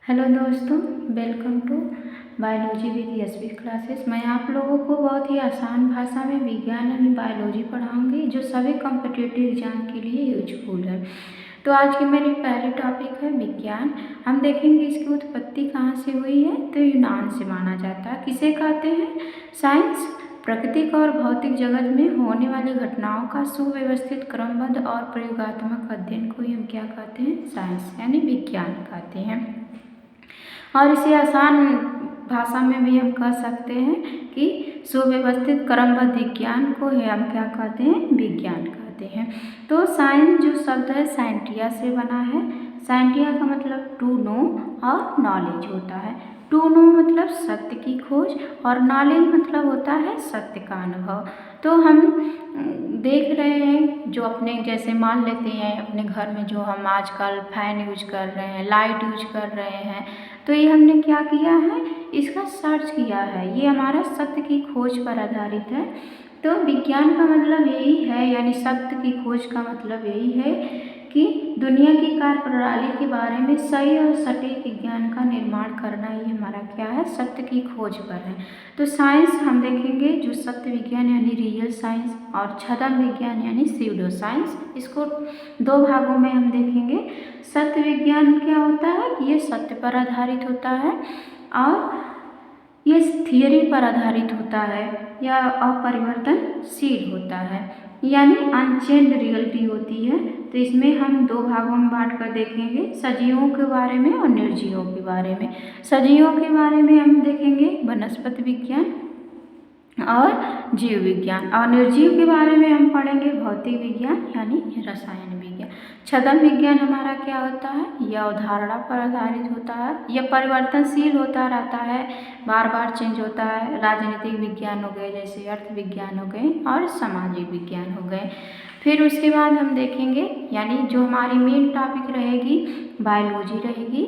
Hello दोस्तों, welcome to biology with Yashvi classes. मैं आप लोगों को बहुत ही आसान भाषा में विज्ञान यानी बायोलॉजी पढ़ाऊंगी जो सभी कॉम्पिटिटिव एग्जाम के लिए यूजफुल है। तो आज की मेरी पहली टॉपिक है विज्ञान। हम देखेंगे इसकी उत्पत्ति कहाँ से हुई है, तो यूनान से माना जाता है। किसे कहते हैं? साइंस प्राकृतिक और भौतिक जगत में होने वाली घटनाओं का सुव्यवस्थित क्रमबद्ध और प्रयोगात्मक अध्ययन को ही हम क्या कहते हैं? साइंस यानी विज्ञान कहते हैं। और इसे आसान भाषा में भी हम कह सकते हैं कि सुव्यवस्थित क्रमबद्ध विज्ञान को ही हम क्या कहते हैं? विज्ञान कहते हैं। तो साइंस जो शब्द है साइंटिया से बना है। साइंटिया का मतलब टू नो और नॉलेज होता है। टू नो मतलब सत्य की खोज और नॉलेज मतलब होता है सत्य का अनुभव। तो हम देख रहे हैं जो अपने जैसे मान लेते हैं अपने घर में जो हम आजकल फैन यूज कर रहे हैं, लाइट यूज कर रहे हैं, तो ये हमने क्या किया है? इसका सर्च किया है। ये हमारा सत्य की खोज पर आधारित है। तो विज्ञान का मतलब यही है, यानी सत्य की खोज का मतलब यही है कि दुनिया की कार्य प्रणाली के बारे में सही और सटीक विज्ञान का निर्माण करना ही हमारा क्या है? सत्य की खोज पर है। तो साइंस हम देखेंगे जो सत्य विज्ञान यानी रियल साइंस और छद्म विज्ञान यानी स्यूडो साइंस, इसको दो भागों में हम देखेंगे। सत्य विज्ञान क्या होता है? ये सत्य पर आधारित होता है और ये थियरी पर आधारित होता है या अपरिवर्तनशील होता है, यानी अनचेंज रियलिटी होती है। तो इसमें हम दो भागों में बांट कर देखेंगे, सजीवों के बारे में और निर्जीवों के बारे में। सजीवों के बारे में हम देखेंगे वनस्पति विज्ञान और जीव विज्ञान, और निर्जीव के बारे में हम पढ़ेंगे भौतिक विज्ञान यानी रसायन विज्ञान। छद्म विज्ञान हमारा क्या होता है? यह अवधारणा पर आधारित होता है, यह परिवर्तनशील होता रहता है, बार बार चेंज होता है। राजनीतिक विज्ञान हो गए, जैसे अर्थ विज्ञान हो गए और सामाजिक विज्ञान हो गए। फिर उसके बाद हम देखेंगे, यानी जो हमारी मेन टॉपिक रहेगी बायोलॉजी रहेगी,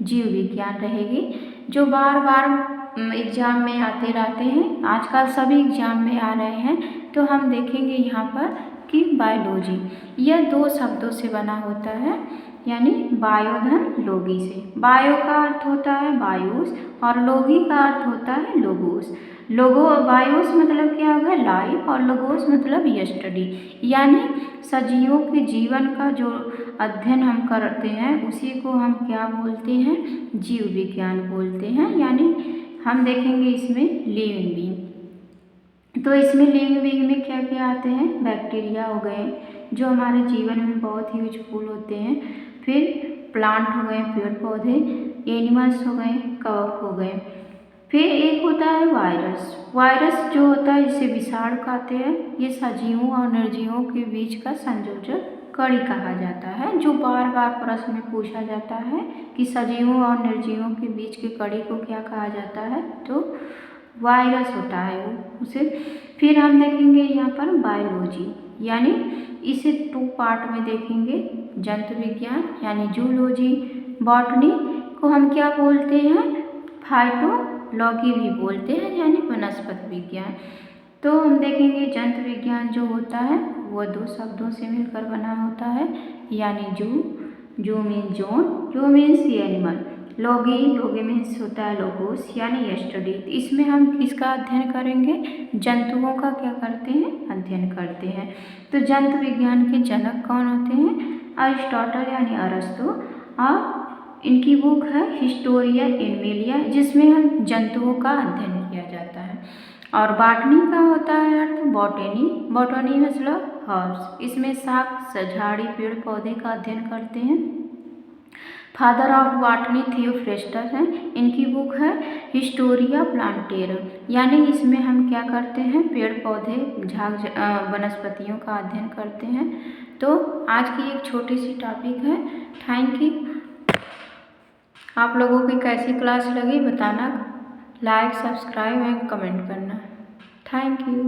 जीव विज्ञान रहेगी, जो बार बार एग्जाम में आते रहते हैं, आजकल सभी एग्जाम में आ रहे हैं। तो हम देखेंगे यहाँ पर कि बायोलॉजी यह दो शब्दों से बना होता है, यानी बायो धन लोगी से। बायो का अर्थ होता है बायोस और लोगी का अर्थ होता है लोगोस। लोगो बायोस मतलब क्या होगा? लाइफ, और लोगोस मतलब यस्टडी, यानी सजीवों के जीवन का जो अध्ययन हम करते हैं उसी को हम क्या बोलते हैं? जीव विज्ञान बोलते हैं। यानी हम देखेंगे इसमें लिविंग बीइंग। तो इसमें लिविंग बीइंग में क्या क्या आते हैं? बैक्टीरिया हो गए जो हमारे जीवन में बहुत ही यूजफुल होते हैं। फिर प्लांट हो गए, पेड़ पौधे, एनिमल्स हो गए, कवक हो गए। फिर एक होता है वायरस। वायरस जो होता है इसे विषाणु कहते हैं। ये सजीवों और निर्जीवों के बीच का संयोजक कड़ी कहा जाता है, जो बार बार प्रश्न में पूछा जाता है कि सजीवों और निर्जीवों के बीच की कड़ी को क्या कहा जाता है? तो वायरस होता है वो उसे। फिर हम देखेंगे यहाँ पर बायोलॉजी, यानी इसे टू पार्ट में देखेंगे। जंतु विज्ञान यानी जूलॉजी, बॉटनी को हम क्या बोलते हैं? फाइटोलॉजी भी बोलते हैं, यानी वनस्पति विज्ञान। तो हम देखेंगे जंतु विज्ञान जो होता है वह दो शब्दों से मिलकर बना होता है, यानी जू मीन्स जोन, जो मीन्स एनिमल, लोगी लोगी मीन्स होता है लोगोस यानी यस्टडी। इसमें हम किसका अध्ययन करेंगे? जंतुओं का क्या करते हैं? अध्ययन करते हैं। तो जंतु विज्ञान के जनक कौन होते हैं? अरिस्टोटल यानी अरस्तु, और इनकी बुक है हिस्टोरिया एनिमलिया, जिसमें हम जंतुओं का अध्ययन किया जाता है। और बॉटनी का होता है अर्थ बॉटनी, बॉटनी मतलब हर्ब्स, इसमें शाक झाड़ी पेड़ पौधे का अध्ययन करते हैं। फादर ऑफ बॉटनी थियोफ्रेस्टस हैं, इनकी बुक है हिस्टोरिया प्लांटेरम, यानी इसमें हम क्या करते हैं? पेड़ पौधे झाग वनस्पतियों का अध्ययन करते हैं। तो आज की एक छोटी सी टॉपिक है। Thank you. आप लोगों की कैसी क्लास लगी बताना, लाइक सब्सक्राइब एंड कमेंट करना। Thank you.